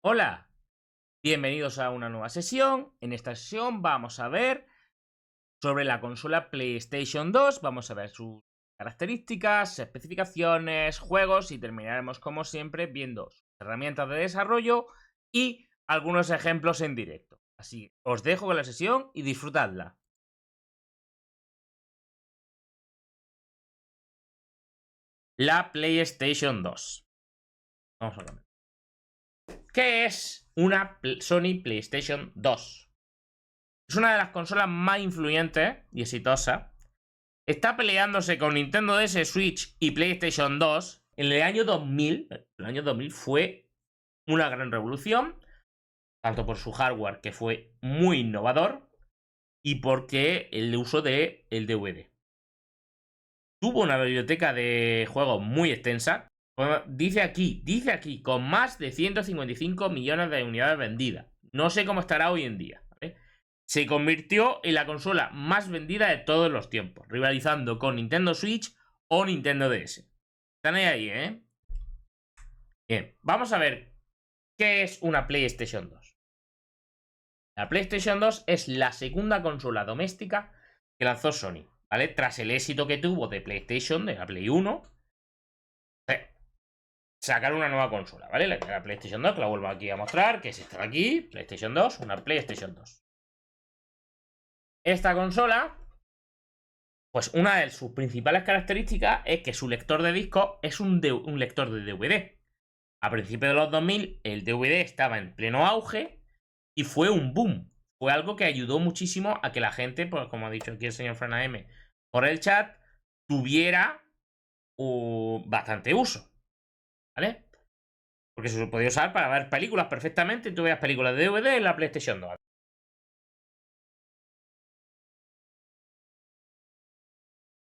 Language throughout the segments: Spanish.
Hola, bienvenidos a una nueva sesión. En esta sesión vamos a ver sobre la consola PlayStation 2. Vamos a ver sus características, especificaciones, juegos y terminaremos como siempre viendo sus herramientas de desarrollo y algunos ejemplos en directo. Así que os dejo con la sesión y disfrutadla. La PlayStation 2. Vamos a ver. ¿Qué es una Sony PlayStation 2? Es una de las consolas más influyentes y exitosas. Está peleándose con Nintendo DS, Switch y PlayStation 2 en el año 2000. El año 2000 fue una gran revolución, tanto por su hardware, que fue muy innovador, y porque el uso del DVD. Tuvo una biblioteca de juegos muy extensa. Dice aquí, con más de 155 millones de unidades vendidas. No sé cómo estará hoy en día, ¿vale? Se convirtió en la consola más vendida de todos los tiempos, rivalizando con Nintendo Switch o Nintendo DS. Están ahí, ¿eh? Bien, vamos a ver qué es una PlayStation 2. La PlayStation 2 es la segunda consola doméstica que lanzó Sony, ¿vale? Tras el éxito que tuvo de PlayStation, de la Play 1, sacar una nueva consola, ¿vale? La PlayStation 2, que la vuelvo aquí a mostrar, que es esta de aquí, PlayStation 2, una PlayStation 2. Esta consola, pues una de sus principales características es que su lector de disco es un lector de DVD. A principios de los 2000 el DVD estaba en pleno auge y fue un boom. Fue algo que ayudó muchísimo a que la gente, pues como ha dicho aquí el señor Fran AM por el chat, tuviera bastante uso, ¿vale? Porque se podía usar para ver películas perfectamente. Tú veas películas de DVD en la PlayStation 2.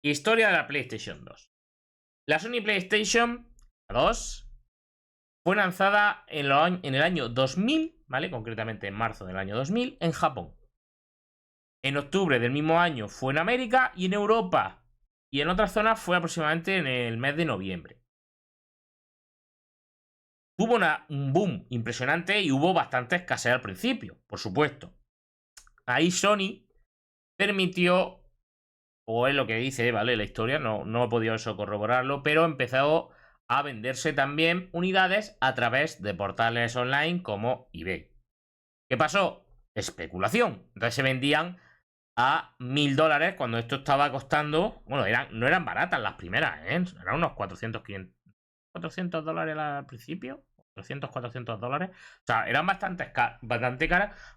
Historia de la PlayStation 2. La Sony PlayStation 2 fue lanzada en el año 2000, ¿vale? Concretamente en marzo del año 2000, en Japón. En octubre del mismo año fue en América y en Europa. Y en otras zonas fue aproximadamente en el mes de noviembre. Tuvo un boom impresionante y hubo bastante escasez al principio, por supuesto. Ahí Sony permitió, o es lo que dice, ¿vale? La historia, no he podido eso corroborarlo, pero empezó a venderse también unidades a través de portales online como eBay. ¿Qué pasó? Especulación. Entonces se vendían a $1000 cuando esto estaba costando. Bueno, no eran baratas las primeras, ¿eh? Eran unos 400, 500, $400 al principio. 300, $400. O sea, eran bastante caras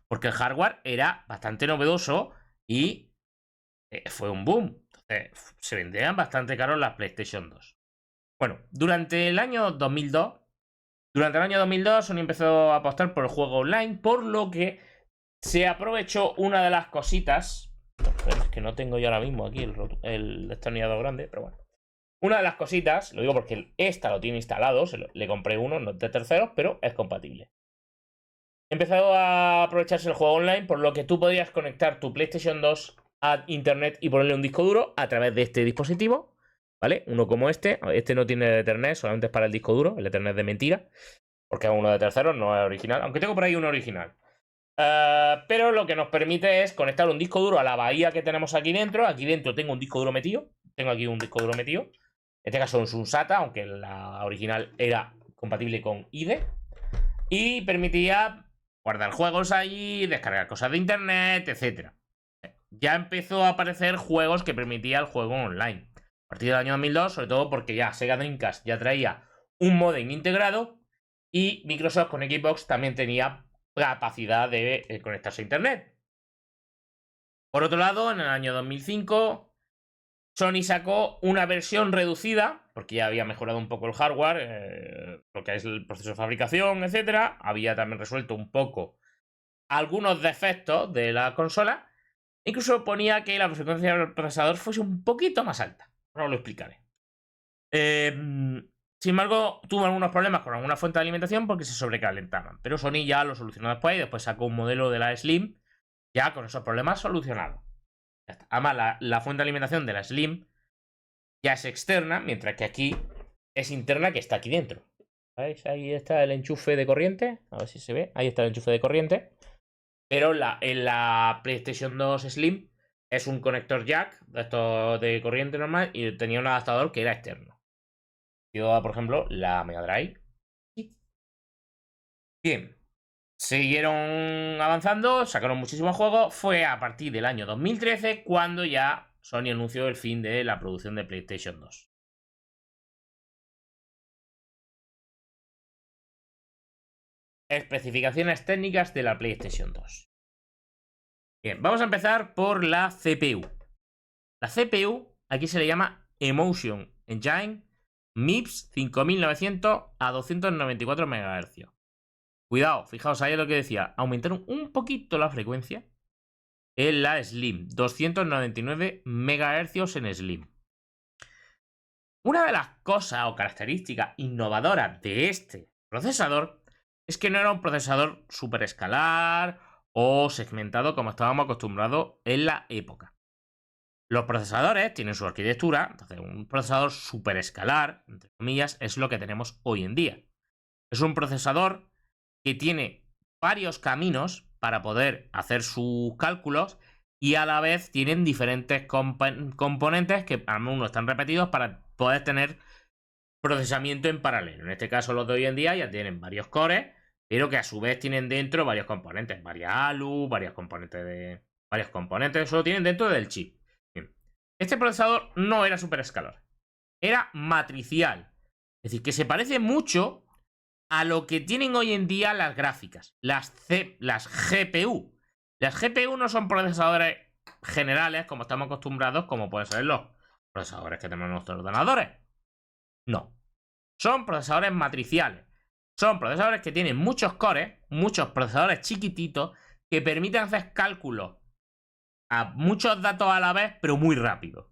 porque el hardware era bastante novedoso y fue un boom. Entonces, se vendían bastante caros las PlayStation 2. Bueno, durante el año 2002, Sony empezó a apostar por el juego online, por lo que se aprovechó una de las cositas. Es que no tengo yo ahora mismo aquí el destornillador grande, pero bueno. Una de las cositas, lo digo porque esta lo tiene instalado, le compré uno, no de terceros, pero es compatible. Empezó a aprovecharse el juego online, por lo que tú podías conectar tu PlayStation 2 a internet y ponerle un disco duro a través de este dispositivo, ¿vale? Uno como este. Este no tiene Ethernet, solamente es para el disco duro, el Ethernet de mentira, porque es uno de terceros, no es original, aunque tengo por ahí uno original. Pero lo que nos permite es conectar un disco duro a la bahía que tenemos aquí dentro. Aquí dentro tengo un disco duro metido. Tengo aquí un disco duro metido. En este caso es un SATA, aunque la original era compatible con IDE. Y permitía guardar juegos allí, descargar cosas de internet, etc. Ya empezó a aparecer juegos que permitía el juego online. A partir del año 2002, sobre todo porque ya Sega Dreamcast ya traía un modem integrado y Microsoft con Xbox también tenía capacidad de conectarse a internet. Por otro lado, en el año 2005, Sony sacó una versión reducida, porque ya había mejorado un poco el hardware, lo que es el proceso de fabricación, etc. Había también resuelto un poco algunos defectos de la consola. Incluso ponía que la frecuencia del procesador fuese un poquito más alta. Ahora os lo explicaré. Sin embargo, tuvo algunos problemas con alguna fuente de alimentación porque se sobrecalentaban. Pero Sony ya lo solucionó después y después sacó un modelo de la Slim ya con esos problemas solucionados. Además, la fuente de alimentación de la Slim ya es externa, mientras que aquí es interna, que está aquí dentro. ¿Veis? Ahí está el enchufe de corriente. A ver si se ve. Ahí está el enchufe de corriente. Pero en la PlayStation 2 Slim es un conector jack de corriente normal y tenía un adaptador que era externo. Yo, por ejemplo, la Mega Drive. Bien. Siguieron avanzando, sacaron muchísimos juegos. Fue a partir del año 2013 cuando ya Sony anunció el fin de la producción de PlayStation 2. Especificaciones técnicas de la PlayStation 2. Bien, vamos a empezar por la CPU. La CPU aquí se le llama Emotion Engine MIPS 5900 a 294 MHz. Cuidado, fijaos ahí lo que decía, aumentaron un poquito la frecuencia en la Slim, 299 MHz en Slim. Una de las cosas o características innovadoras de este procesador es que no era un procesador super escalar o segmentado como estábamos acostumbrados en la época. Los procesadores tienen su arquitectura, entonces un procesador super escalar, entre comillas, es lo que tenemos hoy en día. Es un procesador que tiene varios caminos para poder hacer sus cálculos y a la vez tienen diferentes componentes que algunos están repetidos para poder tener procesamiento en paralelo. En este caso los de hoy en día ya tienen varios cores, pero que a su vez tienen dentro varios componentes, varias ALU, varios componentes, solo tienen dentro del chip. Bien. Este procesador no era super escalar, era matricial, es decir, que se parece mucho a lo que tienen hoy en día las gráficas, las GPU. Las GPU no son procesadores generales como estamos acostumbrados, como pueden ser los procesadores que tenemos en nuestros ordenadores. No. Son procesadores matriciales. Son procesadores que tienen muchos cores, muchos procesadores chiquititos, que permiten hacer cálculos a muchos datos a la vez, pero muy rápido.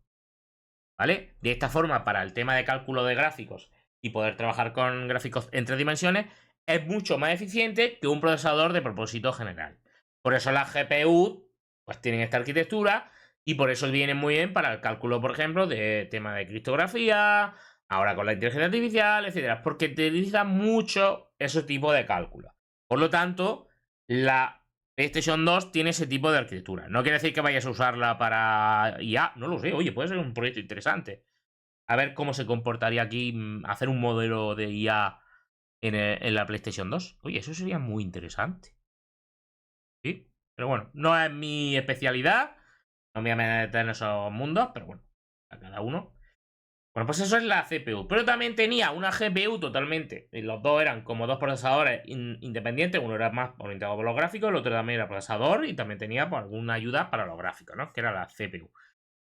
¿Vale? De esta forma, para el tema de cálculo de gráficos y poder trabajar con gráficos en 3 dimensiones, es mucho más eficiente que un procesador de propósito general. Por eso las GPU pues tienen esta arquitectura y por eso vienen muy bien para el cálculo, por ejemplo, de tema de criptografía, ahora con la inteligencia artificial, etcétera, porque te utiliza mucho ese tipo de cálculo. Por lo tanto, la PlayStation 2 tiene ese tipo de arquitectura. No quiere decir que vayas a usarla para IA, no lo sé, oye, puede ser un proyecto interesante. A ver cómo se comportaría aquí hacer un modelo de IA en la PlayStation 2. Oye, eso sería muy interesante. Sí, pero bueno, no es mi especialidad. No me voy a meter en esos mundos, pero bueno, a cada uno. Bueno, pues eso es la CPU. Pero también tenía una GPU totalmente. Y los dos eran como dos procesadores independientes. Uno era más orientado por los gráficos, el otro también era procesador y también tenía pues, alguna ayuda para los gráficos, ¿no? Que era la CPU.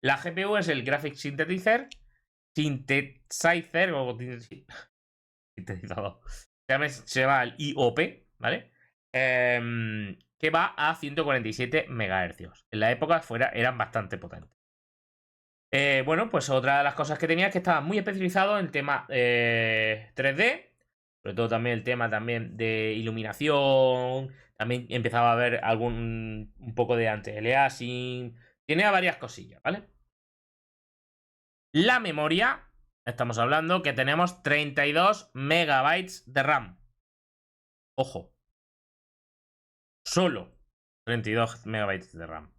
La GPU es el Graphic Synthesizer o sintetizador. Se llama el IOP, ¿vale? Que va a 147 MHz. En la época eran bastante potentes. Bueno, pues otra de las cosas que tenía es que estaba muy especializado en tema 3D, sobre todo también el tema también de iluminación, también empezaba a haber un poco de anti-aliasing, tenía varias cosillas, ¿vale? La memoria, estamos hablando que tenemos 32 megabytes de RAM. Ojo. Solo 32 megabytes de RAM.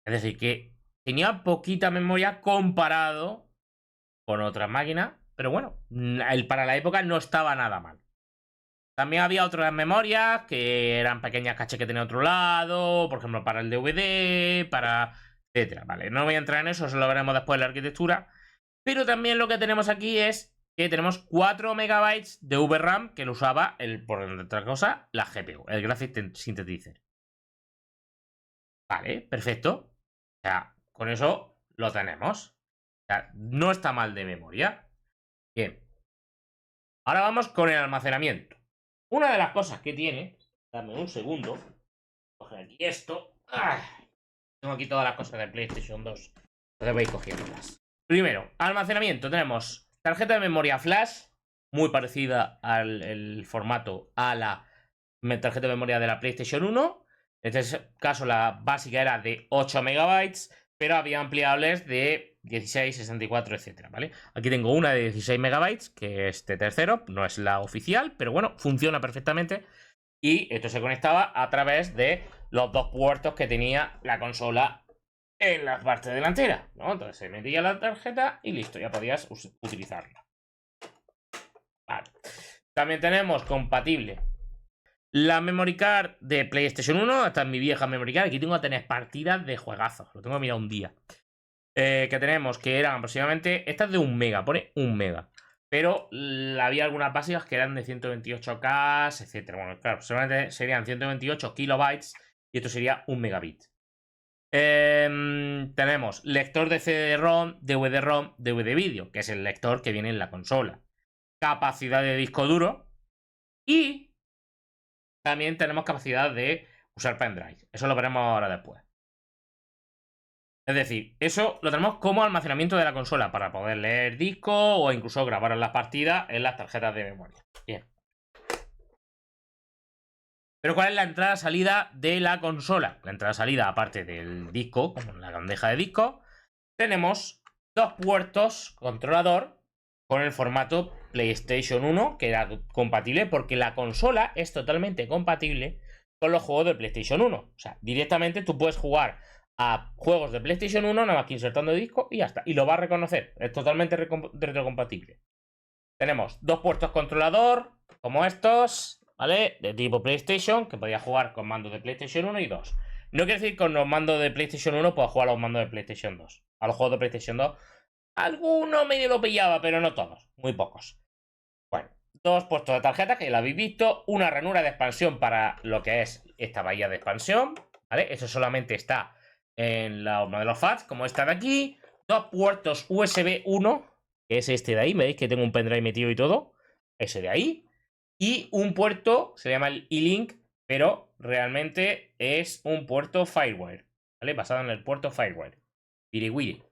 Es decir, que tenía poquita memoria comparado con otras máquinas. Pero bueno, para la época no estaba nada mal. También había otras memorias que eran pequeñas cachés que tenía otro lado. Por ejemplo, para el DVD, para... etcétera. Vale, no voy a entrar en eso, eso lo veremos después en la arquitectura. Pero también lo que tenemos aquí es que tenemos 4 megabytes de VRAM que lo usaba, por otra cosa, la GPU, el Graphic Synthesizer. Vale, perfecto. O sea, con eso lo tenemos. O sea, no está mal de memoria. Bien. Ahora vamos con el almacenamiento. Una de las cosas que tiene... Dame un segundo. Coge aquí esto. Tengo aquí todas las cosas de PlayStation 2. Entonces voy cogiéndolas. Primero, almacenamiento. Tenemos tarjeta de memoria flash, muy parecida al formato a la tarjeta de memoria de la PlayStation 1. En este caso la básica era de 8 megabytes, pero había ampliables de 16, 64, etcétera, ¿vale? Aquí tengo una de 16 megabytes, que es de tercero, no es la oficial, pero bueno, funciona perfectamente. Y esto se conectaba a través de los dos puertos que tenía la consola en la parte delantera, ¿no? Entonces se metía la tarjeta y listo, ya podías utilizarla. Vale. También tenemos compatible la memory card de PlayStation 1. Esta es mi vieja memory card. Aquí tengo que tener partidas de juegazos. Lo tengo que mirar un día. Que tenemos que eran aproximadamente... Esta es de 1 mega, pone 1 mega. Pero había algunas básicas que eran de 128K, etcétera. Bueno, claro, solamente serían 128 kilobytes y esto sería 1 megabit. Tenemos lector de CD-ROM, DVD-ROM, DVD-vídeo, que es el lector que viene en la consola. Capacidad de disco duro. Y también tenemos capacidad de usar pendrive. Eso lo veremos ahora después. Es decir, eso lo tenemos como almacenamiento de la consola para poder leer discos o incluso grabar las partidas en las tarjetas de memoria. Bien. Pero ¿cuál es la entrada-salida de la consola? La entrada-salida, aparte del disco, como la bandeja de disco, tenemos dos puertos controlador con el formato PlayStation 1, que era compatible porque la consola es totalmente compatible con los juegos de PlayStation 1. O sea, directamente tú puedes jugar a juegos de PlayStation 1 nada más que insertando disco y ya está. Y lo va a reconocer. Es totalmente retrocompatible. Tenemos dos puertos controlador, como estos, ¿vale? De tipo PlayStation, que podía jugar con mandos de PlayStation 1 y 2. No quiere decir que con los mandos de PlayStation 1 pueda jugar a los mandos de PlayStation 2. A los juegos de PlayStation 2. Alguno medio lo pillaba, pero no todos. Muy pocos. Bueno, dos puertos de tarjeta, que ya lo habéis visto. Una ranura de expansión para lo que es esta bahía de expansión, ¿vale? Eso solamente está en los modelos FAT, como esta de aquí. Dos puertos USB 1, que es este de ahí. ¿Veis que tengo un pendrive metido y todo? Ese de ahí. Y un puerto, se llama el E-Link, pero realmente es un puerto Firewire, ¿vale? Basado en el puerto Firewire. Wiri.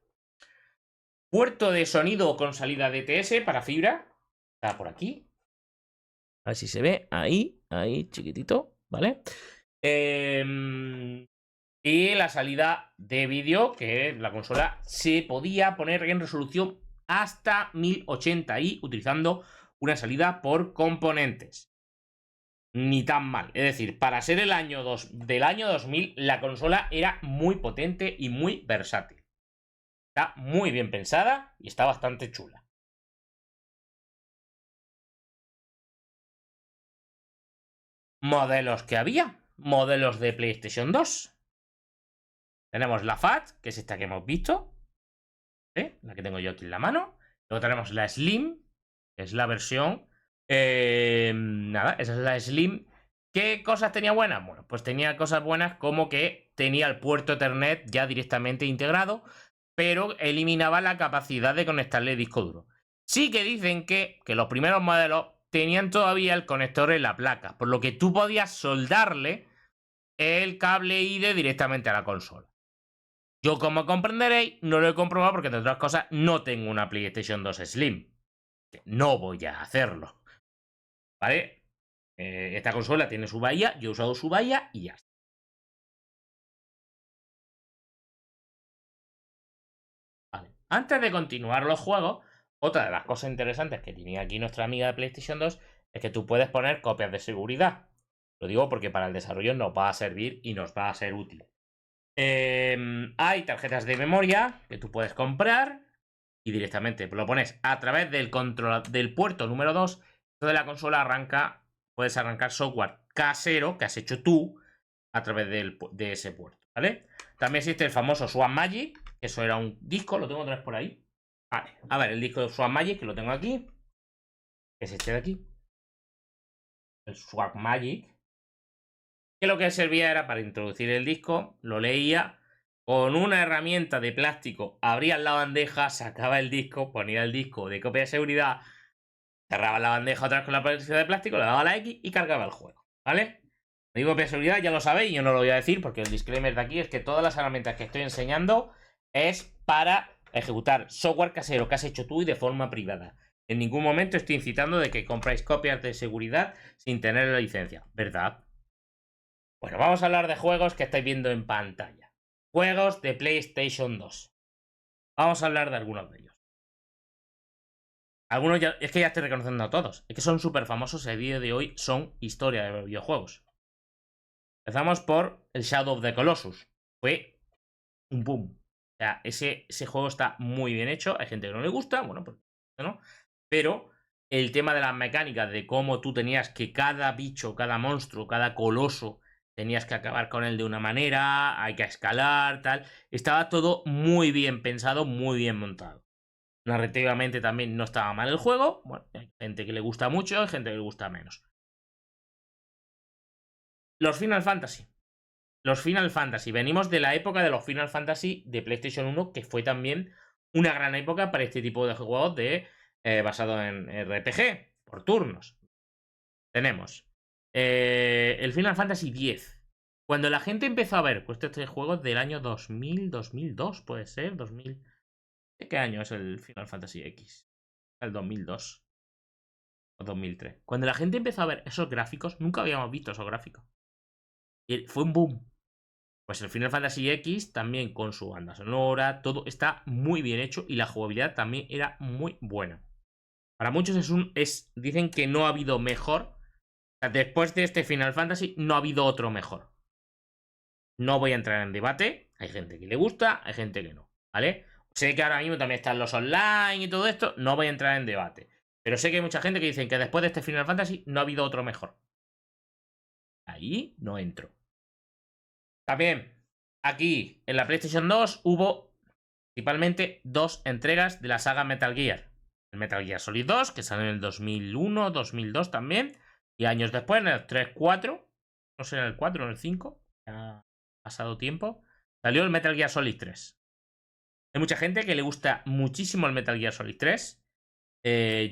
Puerto de sonido con salida DTS para fibra. Está por aquí. A ver si se ve. Ahí, chiquitito, ¿vale? Y la salida de vídeo, que la consola se podía poner en resolución hasta 1080i utilizando una salida por componentes. Ni tan mal. Es decir, para ser del año 2000, la consola era muy potente y muy versátil. Está muy bien pensada y está bastante chula. Modelos que había. Modelos de PlayStation 2. Tenemos la FAT, que es esta que hemos visto. La que tengo yo aquí en la mano. Luego tenemos la Slim, que es la versión... nada, esa es la Slim. ¿Qué cosas tenía buenas? Bueno, pues tenía cosas buenas como que tenía el puerto Ethernet ya directamente integrado, pero eliminaba la capacidad de conectarle disco duro. Sí que dicen que los primeros modelos tenían todavía el conector en la placa, por lo que tú podías soldarle el cable IDE directamente a la consola. Yo, como comprenderéis, no lo he comprobado porque, entre otras cosas, no tengo una PlayStation 2 Slim. No voy a hacerlo. ¿Vale? Esta consola tiene su bahía, yo he usado su bahía y ya está. Vale. Antes de continuar los juegos, otra de las cosas interesantes que tenía aquí nuestra amiga de PlayStation 2 es que tú puedes poner copias de seguridad. Lo digo porque para el desarrollo nos va a servir y nos va a ser útil. Hay tarjetas de memoria que tú puedes comprar y directamente lo pones a través del puerto número 2 de la consola. Puedes arrancar software casero que has hecho tú a través de ese puerto, ¿vale? También existe el famoso Swap Magic, que eso era un disco, lo tengo otra vez por ahí. Vale, a ver, el disco de Swap Magic, que lo tengo aquí, que es este de aquí, el Swap Magic, que lo que servía era para introducir el disco, lo leía, con una herramienta de plástico abría la bandeja, sacaba el disco, ponía el disco de copia de seguridad, cerraba la bandeja otra vez con la plástico de plástico, le daba la X y cargaba el juego, ¿vale? Digo copia de seguridad, ya lo sabéis, yo no lo voy a decir porque el disclaimer de aquí es que todas las herramientas que estoy enseñando es para ejecutar software casero que has hecho tú y de forma privada. En ningún momento estoy incitando de que compráis copias de seguridad sin tener la licencia, ¿verdad? Bueno, vamos a hablar de juegos que estáis viendo en pantalla. Juegos de PlayStation 2. Vamos a hablar de algunos de ellos. Algunos ya, es que ya estoy reconociendo a todos. Es que son súper famosos y a día de hoy son historia de videojuegos. Empezamos por el Shadow of the Colossus. Fue un boom. O sea, ese juego está muy bien hecho. Hay gente que no le gusta, bueno, pues no. Pero el tema de las mecánicas, de cómo tú tenías que cada bicho, cada monstruo, cada coloso, tenías que acabar con él de una manera, hay que escalar, tal. Estaba todo muy bien pensado, muy bien montado. Narrativamente también no estaba mal el juego. Bueno, hay gente que le gusta mucho, hay gente que le gusta menos. Los Final Fantasy. Los Final Fantasy. Venimos de la época de los Final Fantasy de PlayStation 1, que fue también una gran época para este tipo de juegos basado en RPG, por turnos. Tenemos el Final Fantasy X. Cuando la gente empezó a ver, pues este juego es del año 2000, 2002, puede ser, 2000. ¿De qué año es el Final Fantasy X? El 2002 o 2003. Cuando la gente empezó a ver esos gráficos, nunca habíamos visto esos gráficos. Y fue un boom. Pues el Final Fantasy X también con su banda sonora, todo está muy bien hecho y la jugabilidad también era muy buena. Para muchos dicen que no ha habido mejor. O sea, después de este Final Fantasy no ha habido otro mejor. No voy a entrar en debate. Hay gente que le gusta, hay gente que no, ¿vale? Sé que ahora mismo también están los online y todo esto. No voy a entrar en debate. Pero sé que hay mucha gente que dice que después de este Final Fantasy no ha habido otro mejor. Ahí no entro. También, aquí en la PlayStation 2 hubo principalmente dos entregas de la saga Metal Gear. El Metal Gear Solid 2, que salió en el 2001, 2002 también. Y años después, en el 3, 4. No sé, en el 4 o en el 5. Ya ha pasado tiempo. Salió el Metal Gear Solid 3. Hay mucha gente que le gusta muchísimo el Metal Gear Solid 3.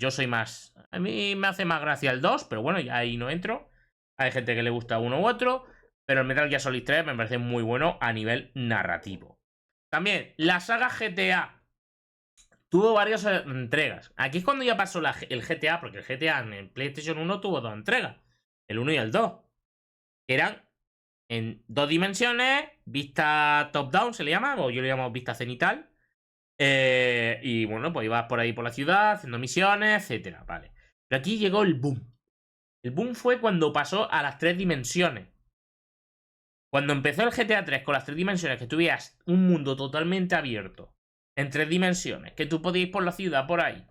Yo soy más... A mí me hace más gracia el 2, pero bueno, ya ahí no entro. Hay gente que le gusta uno u otro. Pero el Metal Gear Solid 3 me parece muy bueno a nivel narrativo. También, la saga GTA tuvo varias entregas. Aquí es cuando ya pasó el GTA, porque el GTA en el PlayStation 1 tuvo dos entregas. El 1 y el 2. Que eran en dos dimensiones, vista top-down se le llama, o yo le llamo vista cenital. Y bueno, pues ibas por ahí por la ciudad, haciendo misiones, etcétera, vale. Pero aquí llegó el boom. El boom fue cuando pasó a las tres dimensiones. Cuando empezó el GTA 3 con las tres dimensiones, que tuvieras un mundo totalmente abierto, en tres dimensiones, que tú podías ir por la ciudad por ahí,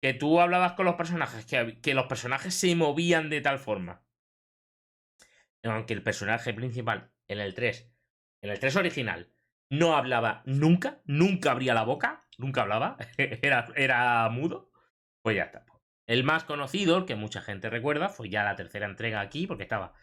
que tú hablabas con los personajes, que los personajes se movían de tal forma. Aunque el personaje principal en el 3 original, no hablaba nunca, nunca abría la boca, nunca hablaba, era mudo, pues ya está. El más conocido, el que mucha gente recuerda, fue ya la tercera entrega aquí, porque estaba...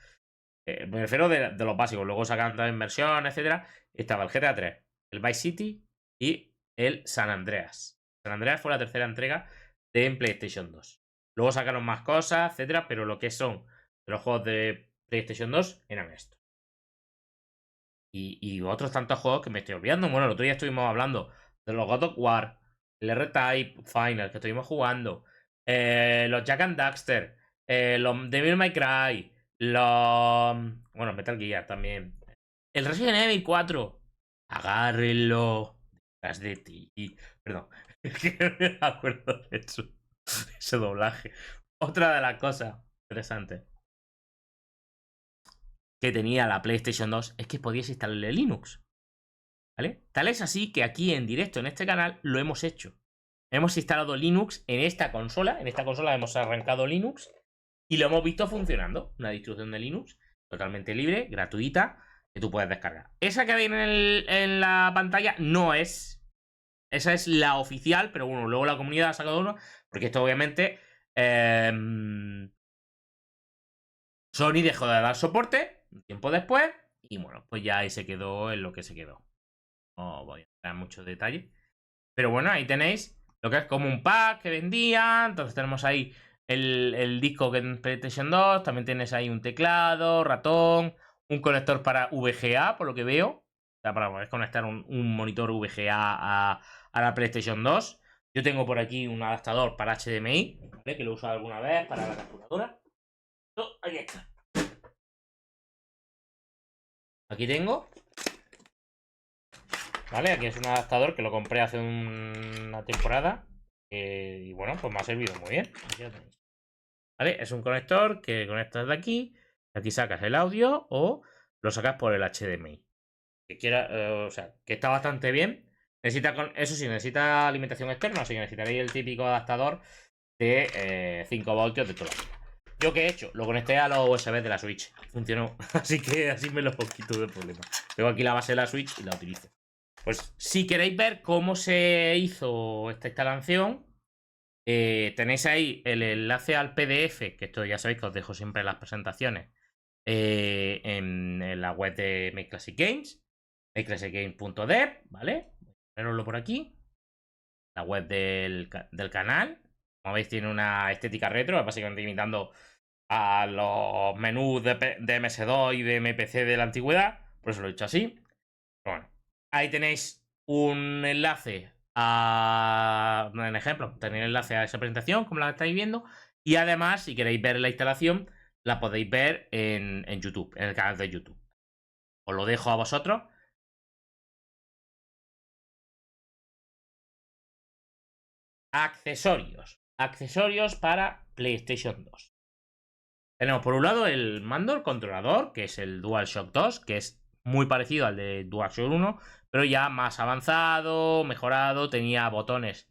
me refiero de los básicos, luego sacaron también versiones, etcétera. Estaba el GTA 3, el Vice City y el San Andreas. San Andreas fue la tercera entrega de PlayStation 2. Luego sacaron más cosas, etcétera, pero lo que son los juegos de PlayStation 2 eran estos. Y otros tantos juegos que me estoy olvidando. Bueno, el otro día estuvimos hablando de los God of War, el R-Type Final que estuvimos jugando, los Jak and Daxter, los Devil May Cry, los... Bueno, Metal Gear también. El Resident Evil 4. Agárrenlo detrás de ti. Perdón, es que no me acuerdo de eso. Ese doblaje. Otra de las cosas interesantes que tenía la PlayStation 2 es que podías instalarle Linux. ¿Vale? Tal es así que aquí en directo en este canal lo hemos hecho. Hemos instalado Linux en esta consola. En esta consola hemos arrancado Linux y lo hemos visto funcionando. Una distribución de Linux totalmente libre, gratuita, que tú puedes descargar. Esa que viene en la pantalla no es... Esa es la oficial, pero bueno, luego la comunidad ha sacado uno, porque esto obviamente... Sony dejó de dar soporte un tiempo después y bueno, pues ya ahí se quedó en lo que se quedó. No voy a entrar en muchos detalles. Pero bueno, ahí tenéis lo que es como un pack que vendía. Entonces tenemos ahí el disco que en PlayStation 2. También tienes ahí un teclado, ratón, un conector para VGA, por lo que veo. O sea, para poder conectar un monitor VGA a la PlayStation 2. Yo tengo por aquí un adaptador para HDMI, ¿vale? Que lo he usado alguna vez para la calculadora. Aquí está. Aquí tengo ¿vale? Aquí es un adaptador que lo compré hace una temporada. Y bueno, pues me ha servido muy bien. Aquí lo tenéis. ¿Vale? Es un conector que conectas de aquí. Aquí sacas el audio o lo sacas por el HDMI. Que quiera, o sea, que está bastante bien. Eso sí, necesita alimentación externa, así que necesitaréis el típico adaptador de 5 voltios de toda la vida. ¿Yo qué he hecho? Lo conecté a los USB de la Switch. Funcionó. Así que así me lo quito de problema. Tengo aquí la base de la Switch y la utilizo. Pues si queréis ver cómo se hizo esta instalación, tenéis ahí el enlace al PDF, que esto ya sabéis que os dejo siempre en las presentaciones, en la web de Make Classic Games, makeclassicgames.dev, ¿vale? Voy a poneroslo por aquí. La web del canal. Como veis, tiene una estética retro, básicamente imitando a los menús de MS2 y de MPC de la antigüedad. Por eso lo he hecho así. Pero bueno, ahí tenéis un enlace en ejemplo, tenéis el enlace a esa presentación, como la estáis viendo. Y además, si queréis ver la instalación, la podéis ver en YouTube, en el canal de YouTube. Os lo dejo a vosotros. Accesorios. Accesorios para PlayStation 2. Tenemos por un lado el mando, el controlador, que es el DualShock 2, que es muy parecido al de DualShock 1, pero ya más avanzado, mejorado, tenía botones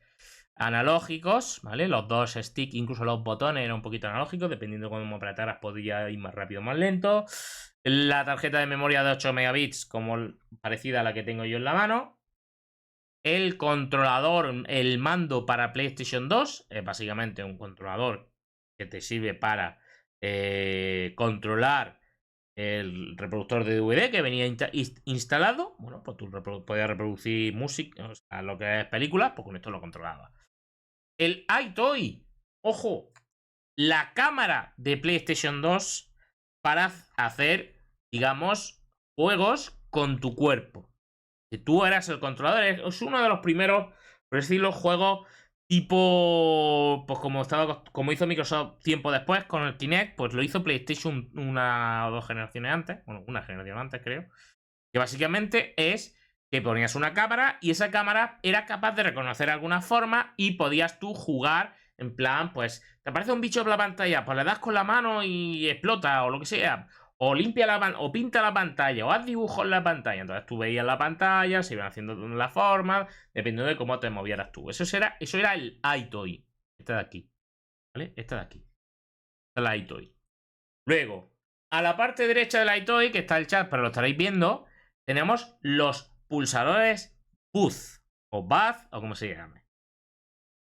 analógicos, ¿vale? Los dos sticks, incluso los botones eran un poquito analógicos, dependiendo de cómo apretaras podía ir más rápido o más lento. La tarjeta de memoria de 8 megabits, como parecida a la que tengo yo en la mano. El controlador, el mando para PlayStation 2, es básicamente un controlador que te sirve para controlar el reproductor de DVD que venía instalado. Bueno, pues tú podías reproducir música, o sea, lo que es películas, pues con esto lo controlaba. El iToy, ojo, la cámara de PlayStation 2 para hacer, digamos, juegos con tu cuerpo. Que tú eras el controlador, es uno de los primeros, por decirlo, juegos tipo, pues como hizo Microsoft tiempo después con el Kinect, pues lo hizo PlayStation una o dos generaciones antes, bueno, una generación antes creo, que básicamente es que ponías una cámara y esa cámara era capaz de reconocer alguna forma y podías tú jugar en plan, pues te aparece un bicho en la pantalla, pues le das con la mano y explota o lo que sea. O limpia o pinta la pantalla, o haz dibujos en la pantalla. Entonces tú veías la pantalla, se iban haciendo la forma, dependiendo de cómo te movieras tú. Eso era el iToy. Este de aquí. ¿Vale? Este de aquí. Este es el iToy. Luego, a la parte derecha del iToy, que está el chat, pero lo estaréis viendo, tenemos los pulsadores Buzz, o Buzz, o como se llame.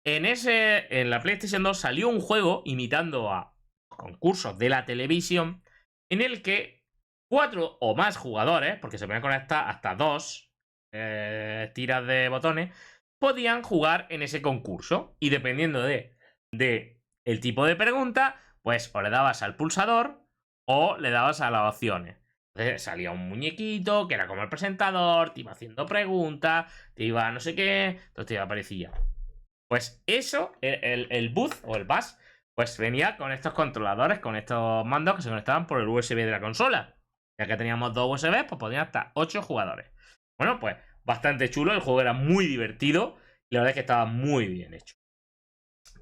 En la PlayStation 2 salió un juego imitando a concursos de la televisión en el que 4 o más jugadores, porque se podían conectar hasta 2 tiras de botones, podían jugar en ese concurso. Y dependiendo de el tipo de pregunta, pues o le dabas al pulsador o le dabas a las opciones. Entonces salía un muñequito que era como el presentador, te iba haciendo preguntas, te iba no sé qué, entonces te iba aparecía. Pues eso, el Buzz o el Buzz, pues venía con estos controladores, con estos mandos que se conectaban por el USB de la consola. Ya que teníamos dos USB, pues podían hasta 8 jugadores. Bueno, pues bastante chulo, el juego era muy divertido y la verdad es que estaba muy bien hecho.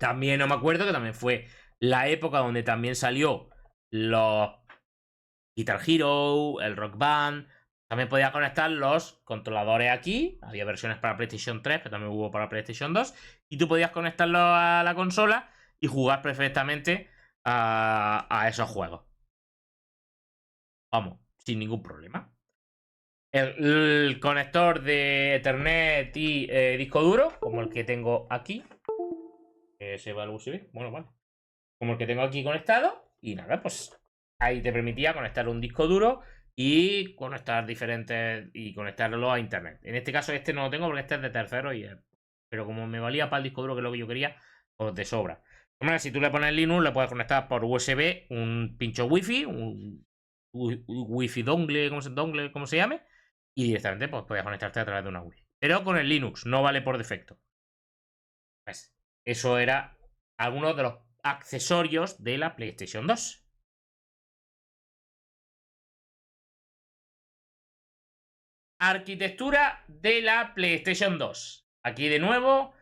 También no me acuerdo que también fue la época donde también salió los Guitar Hero, el Rock Band. También podía conectar los controladores aquí. Había versiones para PlayStation 3, pero también hubo para PlayStation 2. Y tú podías conectarlo a la consola y jugar perfectamente a esos juegos. Vamos, sin ningún problema. El conector de Ethernet y disco duro, como el que tengo aquí. Se va al USB. Bueno, vale. Como el que tengo aquí conectado. Y nada, pues ahí te permitía conectar un disco duro y conectar diferentes y conectarlo a internet. En este caso este no lo tengo porque este es de tercero pero como me valía para el disco duro que es lo que yo quería, pues de sobra. Hombre, si tú le pones Linux le puedes conectar por USB un pincho wifi, un wifi dongle, como se llame, y directamente pues puedes conectarte a través de una wifi. Pero con el Linux, no vale por defecto. Pues eso era algunos de los accesorios de la PlayStation 2. arquitectura de la PlayStation 2. Aquí de nuevo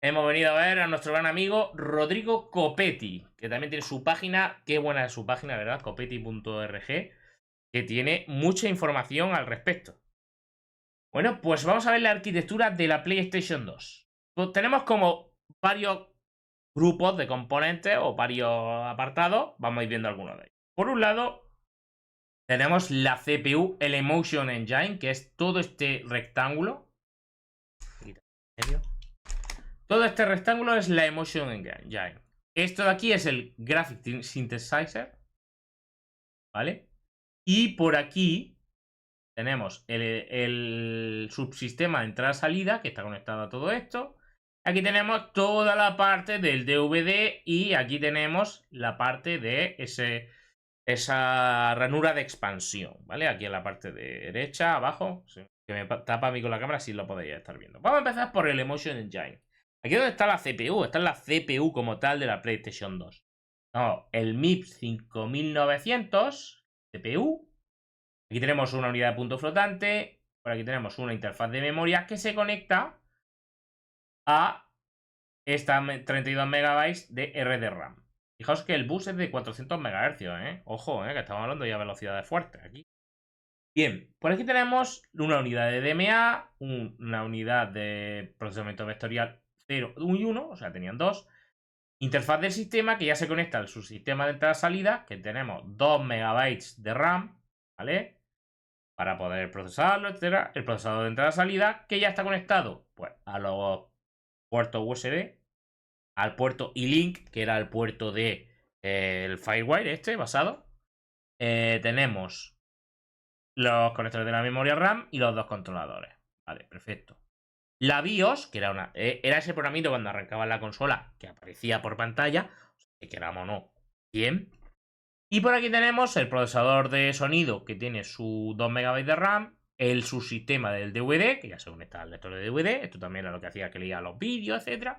hemos venido a ver a nuestro gran amigo Rodrigo Copetti, que también tiene su página. Qué buena es su página, ¿verdad? Copetti.org, que tiene mucha información al respecto. Bueno, pues vamos a ver la arquitectura de la PlayStation 2. Pues tenemos como varios grupos de componentes o varios apartados. Vamos a ir viendo algunos de ellos. Por un lado, tenemos la CPU, el Emotion Engine, que es todo este rectángulo. Todo este rectángulo es la Emotion Engine. Esto de aquí es el Graphic Synthesizer, ¿vale? Y por aquí tenemos el subsistema de entrada-salida, que está conectado a todo esto. Aquí tenemos toda la parte del DVD y aquí tenemos la parte de esa ranura de expansión, ¿vale? Aquí en la parte de derecha, abajo, que me tapa a mí con la cámara, si lo podéis estar viendo. Vamos a empezar por el Emotion Engine. Aquí es donde está la CPU, está en la CPU como tal de la PlayStation 2. No, el MIPS 5900 CPU. Aquí tenemos una unidad de punto flotante. Por aquí tenemos una interfaz de memoria que se conecta a esta 32 MB de RD-RAM. Fijaos que el bus es de 400 MHz, ¿eh? Ojo, que estamos hablando ya de velocidades fuertes aquí. Bien, por aquí tenemos una unidad de DMA, una unidad de procesamiento vectorial 0 y 1, o sea, tenían dos. Interfaz del sistema que ya se conecta al subsistema de entrada-salida, que tenemos 2 MB de RAM, ¿vale? Para poder procesarlo, etcétera. El procesador de entrada-salida, que ya está conectado, pues, a los puertos USB, al puerto E-Link, que era el puerto de el Firewire este, basado. Tenemos los conectores de la memoria RAM y los dos controladores. Vale, perfecto. La BIOS, que era ese programito cuando arrancaba la consola que aparecía por pantalla, que queramos o no, bien. Y por aquí tenemos el procesador de sonido que tiene su 2 MB de RAM, el subsistema del DVD, que ya se conecta al lector de DVD, esto también era lo que hacía que leía los vídeos, etc.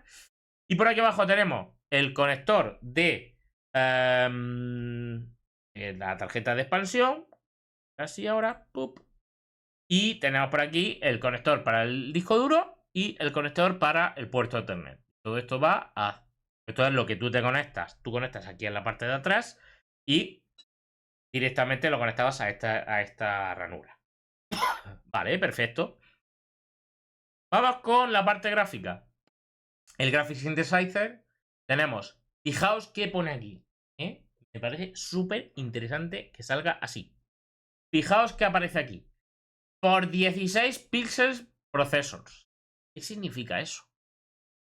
Y por aquí abajo tenemos el conector de la tarjeta de expansión, así ahora, ¡pup! Y tenemos por aquí el conector para el disco duro y el conector para el puerto Ethernet. Todo esto va a... Esto es lo que tú te conectas. Tú conectas aquí en la parte de atrás y directamente lo conectabas a esta ranura. Vale, perfecto. Vamos con la parte gráfica. El Graphic Synthesizer. Tenemos... Fijaos qué pone aquí. Me parece súper interesante que salga así. Fijaos qué aparece aquí. Por 16 píxeles processors. ¿Qué significa eso?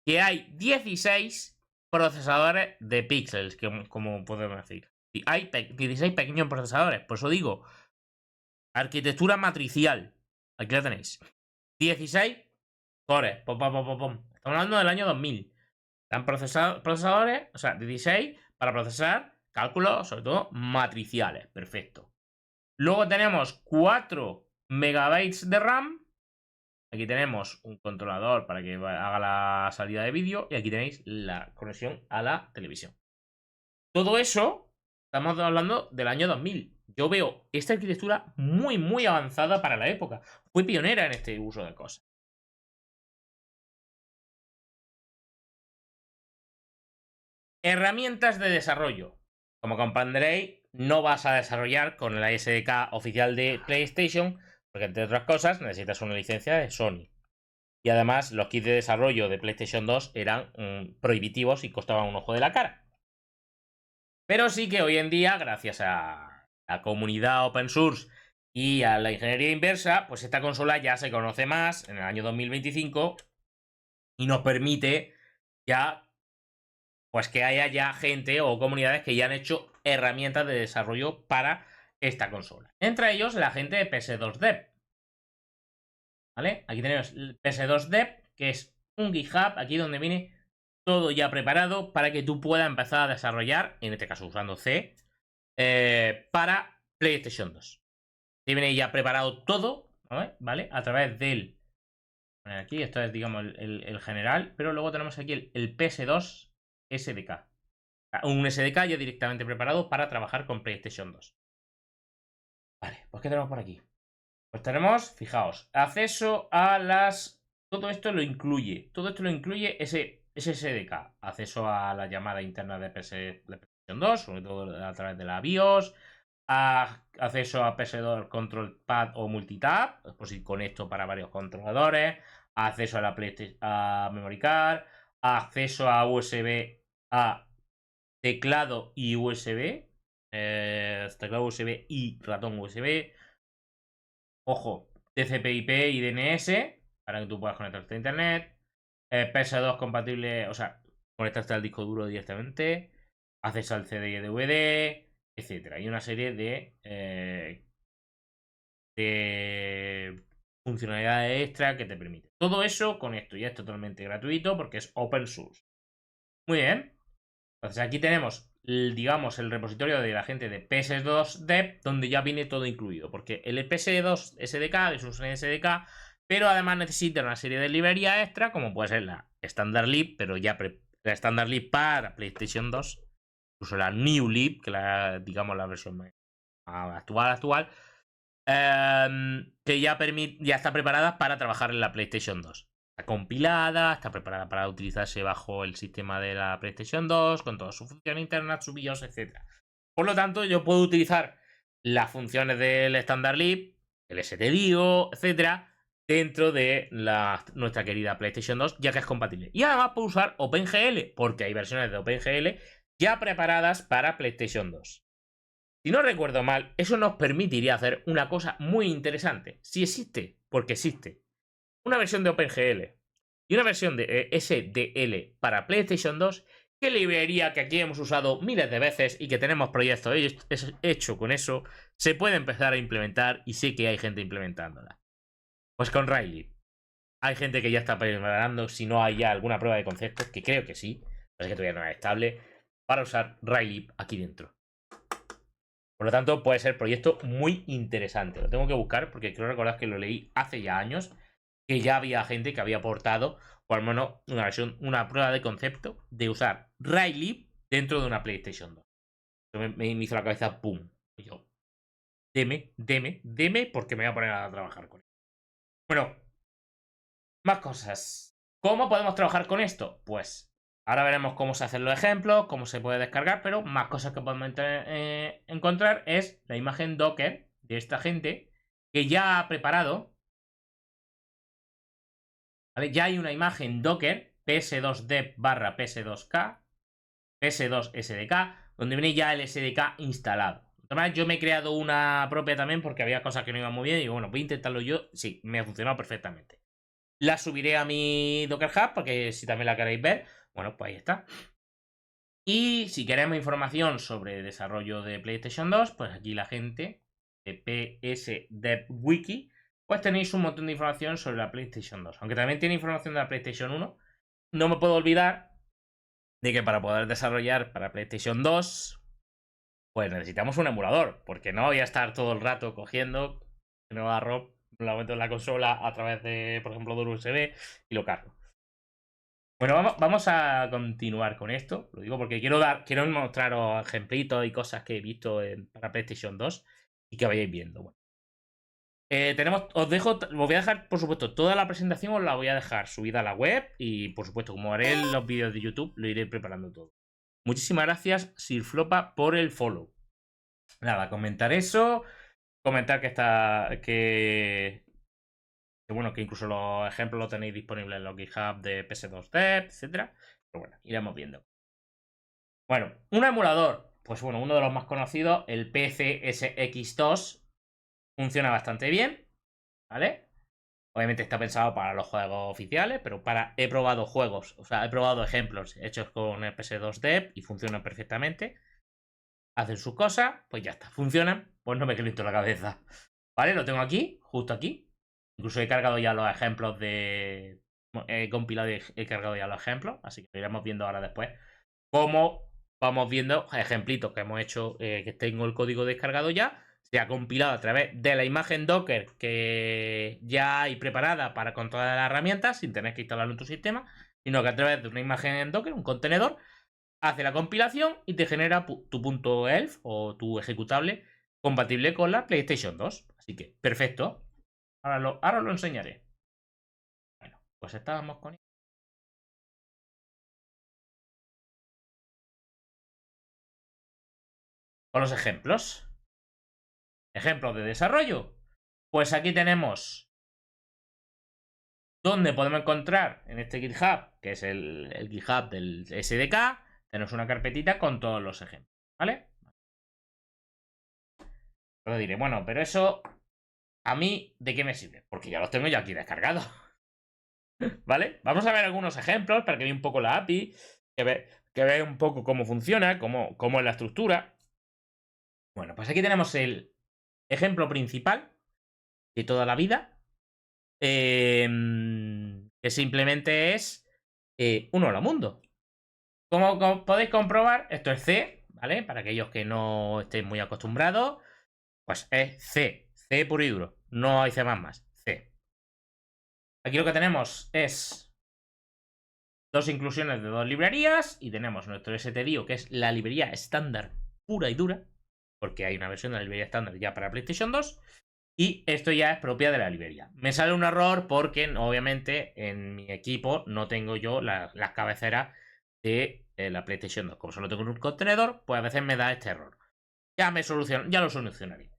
Que hay 16 procesadores de píxeles, como podemos decir. Hay 16 pequeños procesadores, por eso digo, arquitectura matricial. Aquí la tenéis. 16 cores. Estamos hablando del año 2000. Están procesadores, o sea, 16 para procesar cálculos, sobre todo matriciales. Perfecto. Luego tenemos 4 megabytes de RAM. Aquí tenemos un controlador para que haga la salida de vídeo. Y aquí tenéis la conexión a la televisión. Todo eso, estamos hablando del año 2000. Yo veo esta arquitectura muy, muy avanzada para la época. Fue pionera en este uso de cosas. Herramientas de desarrollo. Como comprenderéis, no vas a desarrollar con la SDK oficial de PlayStation, porque entre otras cosas necesitas una licencia de Sony. Y además los kits de desarrollo de PlayStation 2 eran prohibitivos y costaban un ojo de la cara. Pero sí que hoy en día, gracias a la comunidad open source y a la ingeniería inversa, pues esta consola ya se conoce más en el año 2025 y nos permite ya, pues que haya ya gente o comunidades que ya han hecho herramientas de desarrollo para esta consola. Entre ellos la gente de PS2 Dev. ¿Vale? Aquí tenemos el PS2 Dev, que es un GitHub, aquí donde viene todo ya preparado para que tú puedas empezar a desarrollar, en este caso usando C, para PlayStation 2. Te viene ya preparado todo, ¿vale? A través del... Aquí, esto es, digamos, el general, pero luego tenemos aquí el PS2 SDK. Un SDK ya directamente preparado para trabajar con PlayStation 2. Vale, pues ¿qué tenemos por aquí? Pues tenemos, fijaos, acceso a las... Todo esto lo incluye. Todo esto lo incluye ese SDK. Acceso a la llamada interna de PlayStation 2, sobre todo a través de la BIOS. Acceso a PS2 Control Pad o Multitap, por si conecto para varios controladores. Acceso a la PlayStation, a Memory Card. Acceso a USB, a teclado y USB. Teclado USB y ratón USB. Ojo, TCP/IP y DNS para que tú puedas conectarte a internet. PS2 compatible, o sea, conectarte al disco duro directamente. Acceso al CD y DVD, etcétera. Y una serie de funcionalidades extra que te permite. Todo eso con esto ya es totalmente gratuito porque es open source. Muy bien. Entonces aquí tenemos, digamos, el repositorio de la gente de PS2 Dev, donde ya viene todo incluido. Porque el PS2 SDK es un SDK, pero además necesita una serie de librerías extra, como puede ser la Standard Lib, pero ya la Standard Lib para PlayStation 2, incluso la New Lib, que digamos la versión actual, que ya está preparada para trabajar en la PlayStation 2. Está compilada, está preparada para utilizarse bajo el sistema de la PlayStation 2, con toda su función interna, su BIOS, etc. Por lo tanto, yo puedo utilizar las funciones del Standard Lib, el STDIO, etc., dentro de nuestra querida PlayStation 2, ya que es compatible. Y además puedo usar OpenGL, porque hay versiones de OpenGL ya preparadas para PlayStation 2. Si no recuerdo mal, eso nos permitiría hacer una cosa muy interesante. Si existe, porque existe, una versión de OpenGL y una versión de SDL para PlayStation 2, ¿qué librería que aquí hemos usado miles de veces y que tenemos proyectos hecho con eso, se puede empezar a implementar y sé que hay gente implementándola? Pues con Riley. Hay gente que ya está preparando, si no hay ya alguna prueba de concepto, que creo que sí, pero es que todavía no es estable, para usar Riley aquí dentro. Por lo tanto, puede ser proyecto muy interesante. Lo tengo que buscar porque creo recordar que lo leí hace ya años, que ya había gente que había aportado, por lo menos una prueba de concepto de usar Riley dentro de una PlayStation 2. Me hizo la cabeza ¡pum! Y yo, deme, porque me voy a poner a trabajar con él. Bueno, más cosas. ¿Cómo podemos trabajar con esto? Pues ahora veremos cómo se hacen los ejemplos, cómo se puede descargar, pero más cosas que podemos encontrar es la imagen Docker de esta gente que ya ha preparado. ¿Vale? Ya hay una imagen Docker ps2dev barra ps2k, ps2sdk, donde viene ya el SDK instalado. Además, yo me he creado una propia también porque había cosas que no iban muy bien y digo, bueno, voy a intentarlo yo. Sí, me ha funcionado perfectamente. La subiré a mi Docker Hub para que si también la queréis ver, bueno, pues ahí está. Y si queremos información sobre desarrollo de PlayStation 2, pues aquí la gente de PS Dev Wiki, pues tenéis un montón de información sobre la PlayStation 2. Aunque también tiene información de la PlayStation 1, no me puedo olvidar de que para poder desarrollar para PlayStation 2, pues necesitamos un emulador, porque no voy a estar todo el rato cogiendo nueva ROM, la meto en la consola a través de, por ejemplo, de un USB y lo cargo. Bueno, vamos a continuar con esto. Lo digo porque quiero mostraros ejemplitos y cosas que he visto para PlayStation 2 y que vayáis viendo. Bueno. Os voy a dejar, por supuesto, toda la presentación os la voy a dejar subida a la web y, por supuesto, como haré en los vídeos de YouTube, lo iré preparando todo. Muchísimas gracias, Sirflopa, por el follow. Nada, comentar eso, comentar bueno, que incluso los ejemplos los tenéis disponibles en los GitHub de PS2Dev, etcétera. Pero bueno, iremos viendo. Bueno, un emulador. Pues bueno, uno de los más conocidos, el PCSX2, funciona bastante bien, ¿vale? Obviamente está pensado para los juegos oficiales, pero he probado juegos, o sea, he probado ejemplos hechos con el PS2Dev y funcionan perfectamente. Hacen sus cosas, pues ya está, funcionan, pues no me caliento la cabeza. ¿Vale? Lo tengo aquí, justo aquí. Incluso he cargado ya los ejemplos de... He compilado y he cargado ya los ejemplos, así que lo iremos viendo ahora después. Como vamos viendo ejemplitos que hemos hecho, que tengo el código descargado ya. Se ha compilado a través de la imagen Docker que ya hay preparada para controlar las herramientas sin tener que instalarlo en tu sistema, sino que a través de una imagen en Docker, un contenedor, hace la compilación y te genera tu punto .elf o tu ejecutable compatible con la PlayStation 2. Así que, perfecto. Ahora lo enseñaré. Bueno, pues estábamos con los ejemplos. Ejemplos de desarrollo. Pues aquí tenemos donde podemos encontrar en este GitHub, que es el GitHub del SDK, tenemos una carpetita con todos los ejemplos, ¿vale? Pero diré, bueno, pero eso a mí, ¿de qué me sirve? Porque ya los tengo ya aquí descargados. ¿Vale? Vamos a ver algunos ejemplos para que veáis un poco la API, que veáis un poco cómo funciona, cómo es la estructura. Bueno, pues aquí tenemos el ejemplo principal de toda la vida, que simplemente es un hola mundo. Como podéis comprobar, esto es C, ¿vale? Para aquellos que no estén muy acostumbrados, pues es C, C puro y duro, no hay C++, C. Aquí lo que tenemos es dos inclusiones de dos librerías y tenemos nuestro STDIO, que es la librería estándar pura y dura, porque hay una versión de la librería estándar ya para PlayStation 2, y esto ya es propia de la librería. Me sale un error porque obviamente en mi equipo no tengo yo las cabeceras de la PlayStation 2. Como solo tengo un contenedor, pues a veces me da este error. Ya lo solucionaré.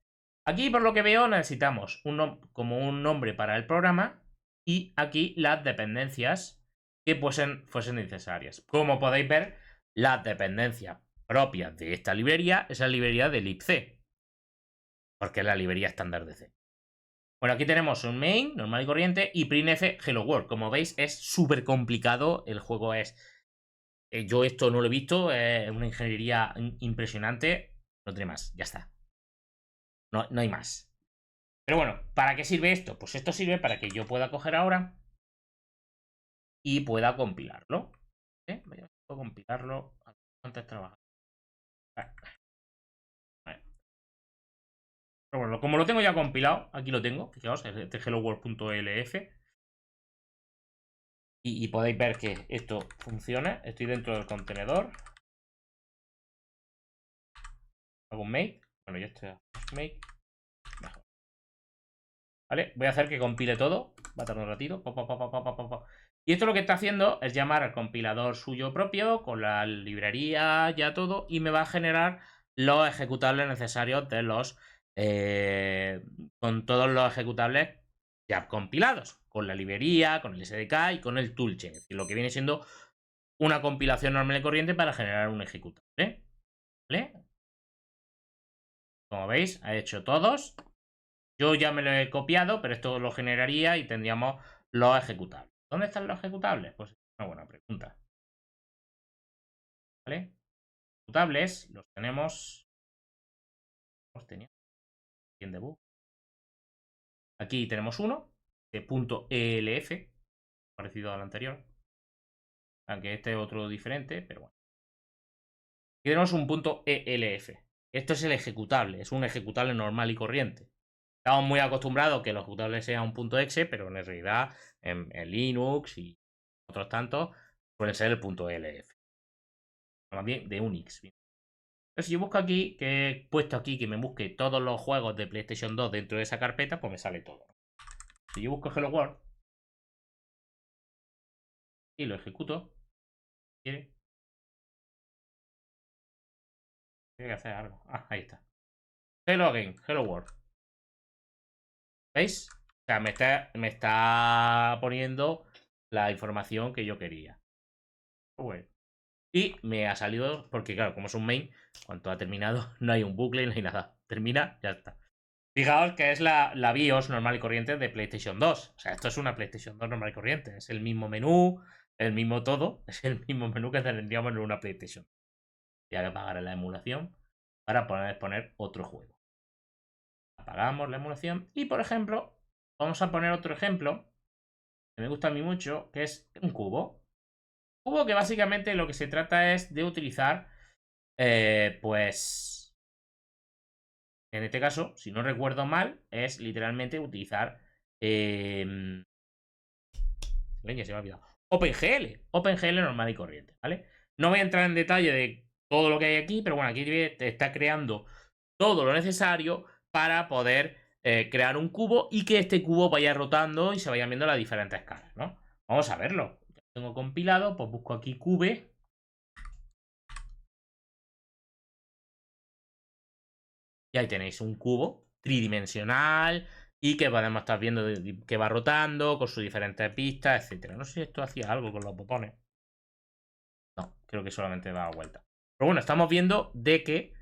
Aquí, por lo que veo, necesitamos como un nombre para el programa y aquí las dependencias que fuesen necesarias. Como podéis ver, las dependencias propias de esta librería es la librería de libc, porque es la librería estándar de C. Bueno, aquí tenemos un main normal y corriente y printf hello world. Como veis, es súper complicado. El juego es... yo esto no lo he visto, es una ingeniería impresionante. No tiene más, ya está. No hay más. Pero bueno, ¿para qué sirve esto? Pues esto sirve para que yo pueda coger ahora y pueda compilarlo. Voy a compilarlo antes de trabajar. Vale. Pero bueno, como lo tengo ya compilado, aquí lo tengo. Fijaos, este helloworld.elf. Y podéis ver que esto funciona. Estoy dentro del contenedor. Hago un make. Bueno, ya está. Make. Mejor. ¿Vale? Voy a hacer que compile todo. Va a tardar un ratito. Y esto lo que está haciendo es llamar al compilador suyo propio con la librería, ya todo, y me va a generar los ejecutables necesarios de los... con todos los ejecutables ya compilados, con la librería, con el SDK y con el toolchain. Es decir, lo que viene siendo una compilación normal y corriente para generar un ejecutable. ¿Vale? Como veis, ha hecho todos. Yo ya me lo he copiado, pero esto lo generaría y tendríamos los ejecutables. ¿Dónde están los ejecutables? Pues es una buena pregunta. ¿Vale? Ejecutables los tenemos. Los tenía en debug. Aquí tenemos uno de .elf, parecido al anterior. Aunque este es otro diferente, pero bueno. Aquí tenemos un .elf. Esto es el ejecutable, es un ejecutable normal y corriente. Estamos muy acostumbrados a que el ejecutable sea un .exe, pero en realidad en Linux y otros tantos suele ser el .elf. Más bien de Unix. Pero si yo busco aquí, que he puesto aquí que me busque todos los juegos de PlayStation 2 dentro de esa carpeta, pues me sale todo. Si yo busco Hello World y lo ejecuto, ¿quiere? Tiene que hacer algo. Ah, ahí está. Hello again, Hello World. ¿Veis? O sea, me está poniendo la información que yo quería. Bueno. Y me ha salido, porque claro, como es un main, cuando ha terminado, no hay un bucle, no hay nada. Termina, ya está. Fijaos que es la BIOS normal y corriente de PlayStation 2. O sea, esto es una PlayStation 2 normal y corriente. Es el mismo menú, el mismo todo. Es el mismo menú que tendríamos en una PlayStation. Ya que apagar la emulación para poner otro juego. Apagamos la emulación y, por ejemplo, vamos a poner otro ejemplo que me gusta a mí mucho, que es un cubo. Cubo que básicamente lo que se trata es de utilizar, pues, en este caso, si no recuerdo mal, es literalmente utilizar, leña, se me ha olvidado, OpenGL normal y corriente, ¿vale? No voy a entrar en detalle de todo lo que hay aquí, pero bueno, aquí te está creando todo lo necesario para poder crear un cubo y que este cubo vaya rotando y se vayan viendo las diferentes caras, ¿no? Vamos a verlo. Ya lo tengo compilado, pues busco aquí cube. Y ahí tenéis un cubo tridimensional y que podemos estar viendo que va rotando con sus diferentes pistas, etcétera. No sé si esto hacía algo con los botones. No, creo que solamente da vuelta. Pero bueno, estamos viendo de que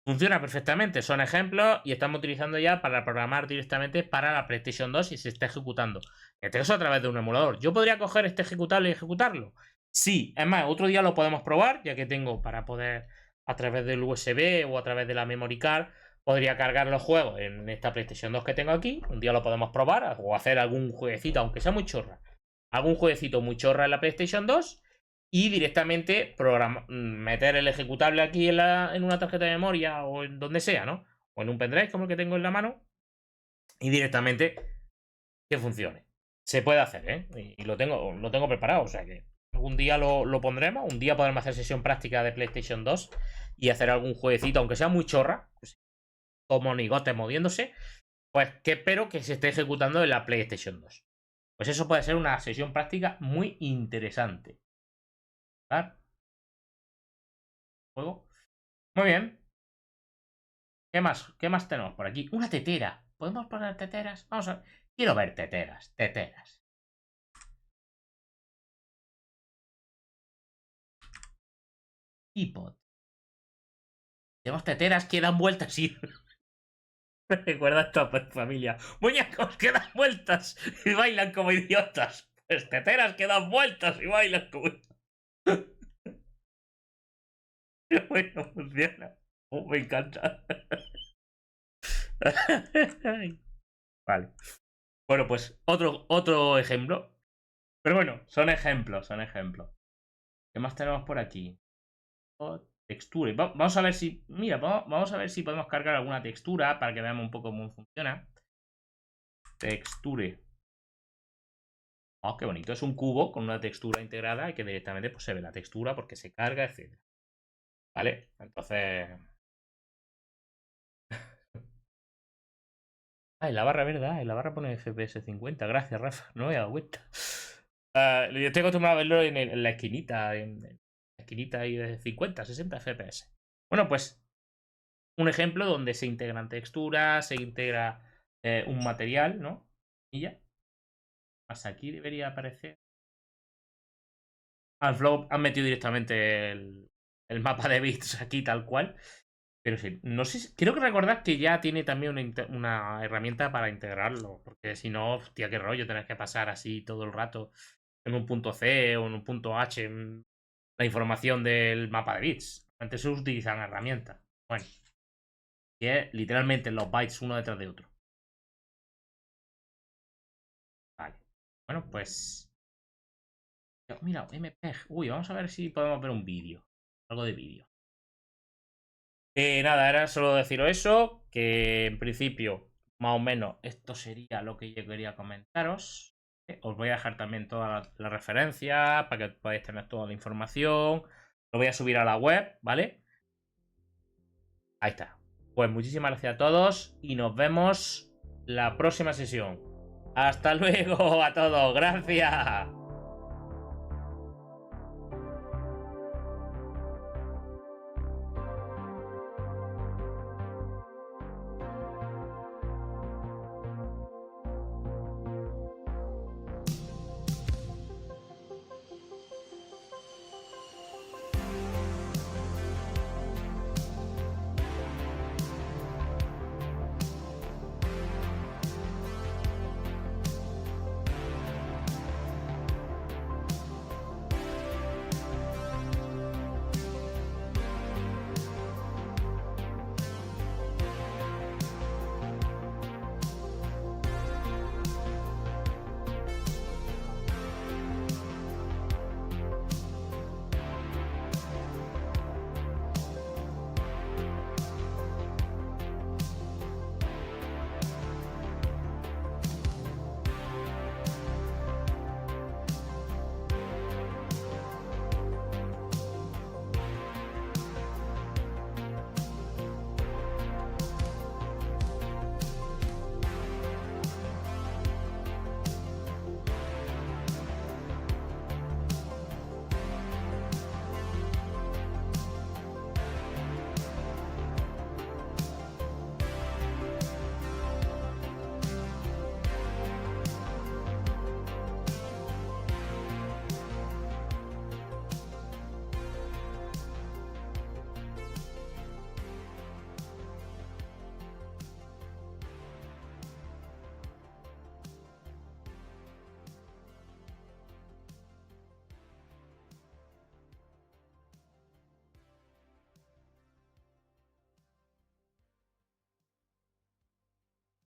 funciona perfectamente. Son ejemplos y estamos utilizando ya para programar directamente para la PlayStation 2 y se está ejecutando. En este caso a través de un emulador. ¿Yo podría coger este ejecutable y ejecutarlo? Sí, es más, otro día lo podemos probar, ya que tengo para poder a través del USB o a través de la memory card, podría cargar los juegos en esta PlayStation 2 que tengo aquí. Un día lo podemos probar o hacer algún jueguecito, aunque sea muy chorra. Algún jueguecito muy chorra en la PlayStation 2 y directamente meter el ejecutable aquí en una tarjeta de memoria o en donde sea, ¿no? O en un pendrive como el que tengo en la mano y directamente que funcione. Se puede hacer, ¿eh? Y lo tengo preparado, o sea que algún día lo pondremos, un día podremos hacer sesión práctica de PlayStation 2 y hacer algún jueguecito, aunque sea muy chorra, pues, como monigotes moviéndose, pues que espero que se esté ejecutando en la PlayStation 2. Pues eso puede ser una sesión práctica muy interesante. ¿Vale? Juego. Muy bien. ¿Qué más? ¿Qué más tenemos por aquí? Una tetera. ¿Podemos poner teteras? Vamos a ver. Quiero ver teteras. Teteras. Teapot. Tenemos teteras que dan vueltas y... Me recuerda a esta familia. Muñecos que dan vueltas y bailan como idiotas. Pues teteras que dan vueltas y bailan como... Qué bueno funciona. Oh, me encanta. Vale. Bueno, pues otro ejemplo. Pero bueno, son ejemplos, son ejemplos. ¿Qué más tenemos por aquí? Texture. Vamos a ver si... Mira, vamos a ver si podemos cargar alguna textura para que veamos un poco cómo funciona. Texture. Oh, qué bonito. Es un cubo con una textura integrada y que directamente pues, se ve la textura porque se carga, etc. ¿Vale? Entonces... Ah, en la barra, ¿verdad? En la barra pone FPS 50. Gracias, Rafa. No me he dado cuenta. Yo estoy acostumbrado a verlo en la esquinita. En la esquinita ahí de 50, 60 FPS. Bueno, pues un ejemplo donde se integran texturas, se integra un material, ¿no? Y ya. Hasta aquí debería aparecer. Al Flow han metido directamente el mapa de bits aquí tal cual. Pero sí, no sé, creo que recordad que ya tiene también una herramienta para integrarlo. Porque si no, hostia, qué rollo tener que pasar así todo el rato en un punto C o en un punto H la información del mapa de bits. Antes se utilizan herramientas. Bueno, que es literalmente los bytes uno detrás de otro. Vale. Bueno, pues. Mira, MPEG. Uy, vamos a ver si podemos ver un vídeo. Algo de vídeo. Nada, era solo deciros eso. Que en principio, más o menos, esto sería lo que yo quería comentaros. Os voy a dejar también toda la referencia para que podáis tener toda la información. Lo voy a subir a la web, ¿vale? Ahí está. Pues muchísimas gracias a todos y nos vemos la próxima sesión. Hasta luego a todos. Gracias.